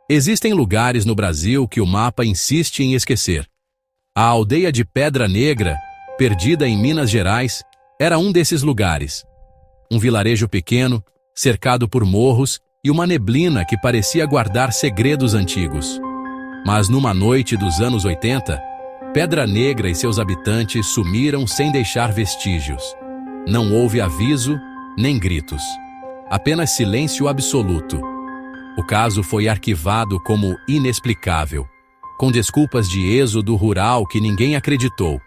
Existem lugares no Brasil que o mapa insiste em esquecer. A aldeia de Pedra Negra, perdida em Minas Gerais, era um desses lugares. Um vilarejo pequeno, cercado por morros e uma neblina que parecia guardar segredos antigos. Mas numa noite dos anos 80, Pedra Negra e seus habitantes sumiram sem deixar vestígios. Não houve aviso, nem gritos. Apenas silêncio absoluto. O caso foi arquivado como inexplicável, com desculpas de êxodo rural que ninguém acreditou.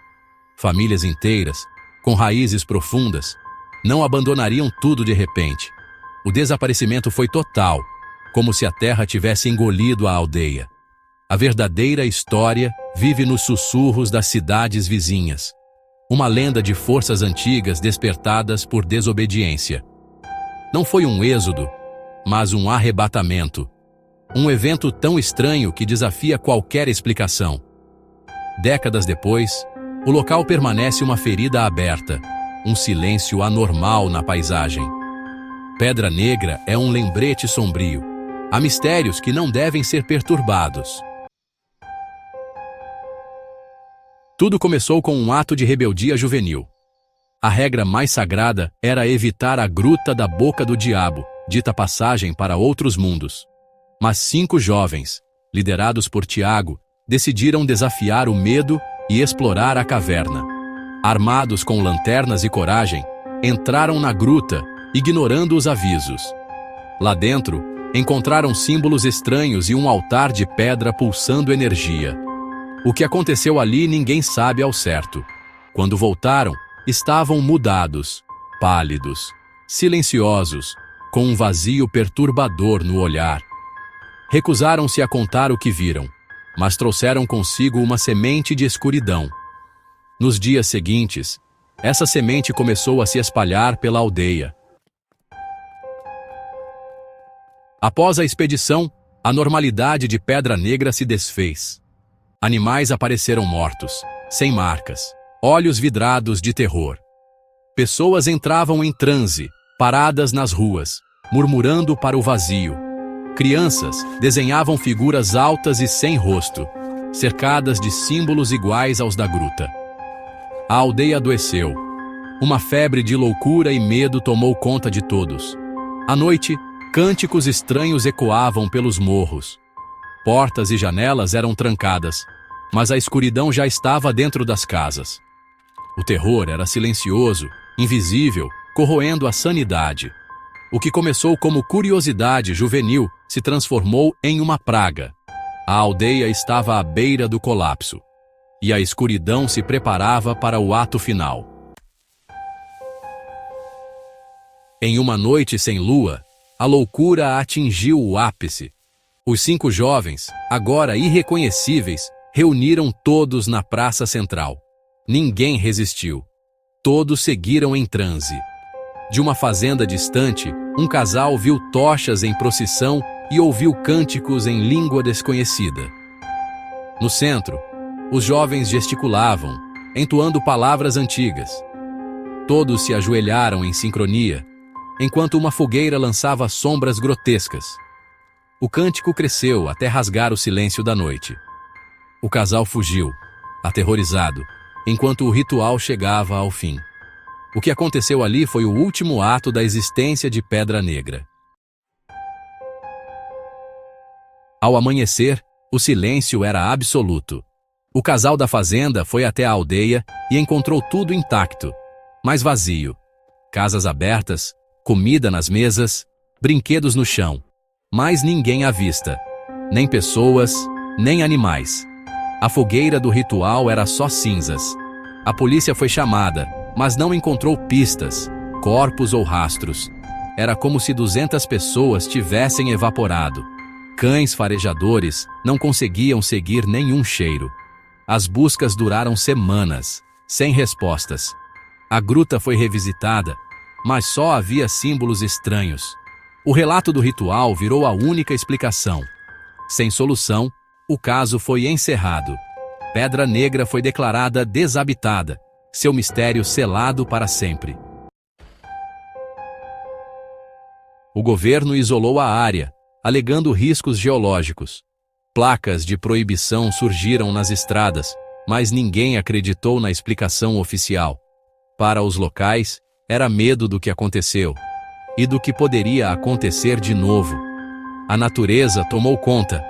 Famílias inteiras, com raízes profundas, não abandonariam tudo de repente. O desaparecimento foi total, como se a terra tivesse engolido a aldeia. A verdadeira história vive nos sussurros das cidades vizinhas. Uma lenda de forças antigas despertadas por desobediência. Não foi um êxodo, mas um arrebatamento. Um evento tão estranho que desafia qualquer explicação. Décadas depois, o local permanece uma ferida aberta, um silêncio anormal na paisagem. Pedra Negra é um lembrete sombrio. Há mistérios que não devem ser perturbados. Tudo começou com um ato de rebeldia juvenil. A regra mais sagrada era evitar a Gruta da Boca do Diabo, dita passagem para outros mundos. Mas 5 jovens, liderados por Tiago, decidiram desafiar o medo e explorar a caverna. Armados com lanternas e coragem, entraram na gruta, ignorando os avisos. Lá dentro, encontraram símbolos estranhos e um altar de pedra pulsando energia. O que aconteceu ali ninguém sabe ao certo. Quando voltaram, estavam mudados, pálidos, silenciosos, com um vazio perturbador no olhar. Recusaram-se a contar o que viram, mas trouxeram consigo uma semente de escuridão. Nos dias seguintes, essa semente começou a se espalhar pela aldeia. Após a expedição, a normalidade de Pedra Negra se desfez. Animais apareceram mortos, sem marcas, olhos vidrados de terror. Pessoas entravam em transe, paradas nas ruas, murmurando para o vazio. Crianças desenhavam figuras altas e sem rosto, cercadas de símbolos iguais aos da gruta. A aldeia adoeceu. Uma febre de loucura e medo tomou conta de todos. À noite, cânticos estranhos ecoavam pelos morros. Portas e janelas eram trancadas, mas a escuridão já estava dentro das casas. O terror era silencioso, invisível, corroendo a sanidade. O que começou como curiosidade juvenil se transformou em uma praga. A aldeia estava à beira do colapso, e a escuridão se preparava para o ato final. Em uma noite sem lua, a loucura atingiu o ápice. Os 5 jovens, agora irreconhecíveis, reuniram todos na praça central. Ninguém resistiu. Todos seguiram em transe. De uma fazenda distante, um casal viu tochas em procissão e ouviu cânticos em língua desconhecida. No centro, os jovens gesticulavam, entoando palavras antigas. Todos se ajoelharam em sincronia, enquanto uma fogueira lançava sombras grotescas. O cântico cresceu até rasgar o silêncio da noite. O casal fugiu, aterrorizado, enquanto o ritual chegava ao fim. O que aconteceu ali foi o último ato da existência de Pedra Negra. Ao amanhecer, o silêncio era absoluto. O casal da fazenda foi até a aldeia e encontrou tudo intacto, mas vazio. Casas abertas, comida nas mesas, brinquedos no chão. Mas ninguém à vista. Nem pessoas, nem animais. A fogueira do ritual era só cinzas. A polícia foi chamada, mas não encontrou pistas, corpos ou rastros. Era como se 200 pessoas tivessem evaporado. Cães farejadores não conseguiam seguir nenhum cheiro. As buscas duraram semanas, sem respostas. A gruta foi revisitada, mas só havia símbolos estranhos. O relato do ritual virou a única explicação. Sem solução, o caso foi encerrado. Pedra Negra foi declarada desabitada, seu mistério selado para sempre. O governo isolou a área, alegando riscos geológicos. Placas de proibição surgiram nas estradas, mas ninguém acreditou na explicação oficial. Para os locais, era medo do que aconteceu e do que poderia acontecer de novo. A natureza tomou conta.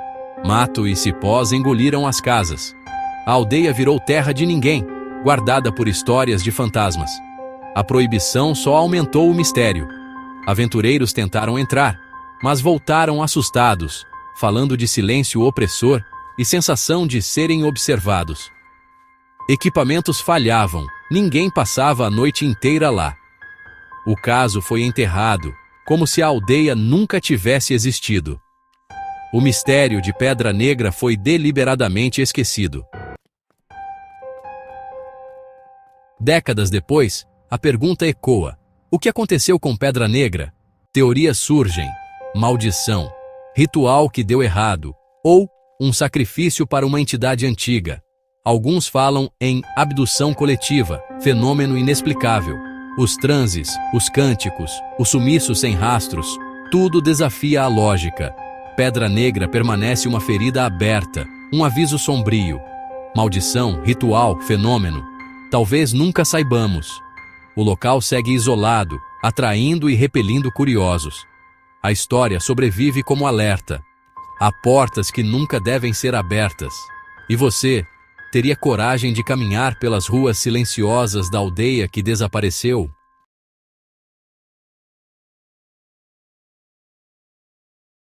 Mato e cipós engoliram as casas. A aldeia virou terra de ninguém, guardada por histórias de fantasmas. A proibição só aumentou o mistério. Aventureiros tentaram entrar, mas voltaram assustados, falando de silêncio opressor e sensação de serem observados. Equipamentos falhavam, ninguém passava a noite inteira lá. O caso foi enterrado, como se a aldeia nunca tivesse existido. O mistério de Pedra Negra foi deliberadamente esquecido. Décadas depois, a pergunta ecoa: o que aconteceu com Pedra Negra? Teorias surgem: maldição, ritual que deu errado, ou um sacrifício para uma entidade antiga. Alguns falam em abdução coletiva, fenômeno inexplicável. Os transes, os cânticos, o sumiço sem rastros, tudo desafia a lógica. Pedra Negra permanece uma ferida aberta, um aviso sombrio. Maldição, ritual, fenômeno. Talvez nunca saibamos. O local segue isolado, atraindo e repelindo curiosos. A história sobrevive como alerta. Há portas que nunca devem ser abertas. E você, teria coragem de caminhar pelas ruas silenciosas da aldeia que desapareceu?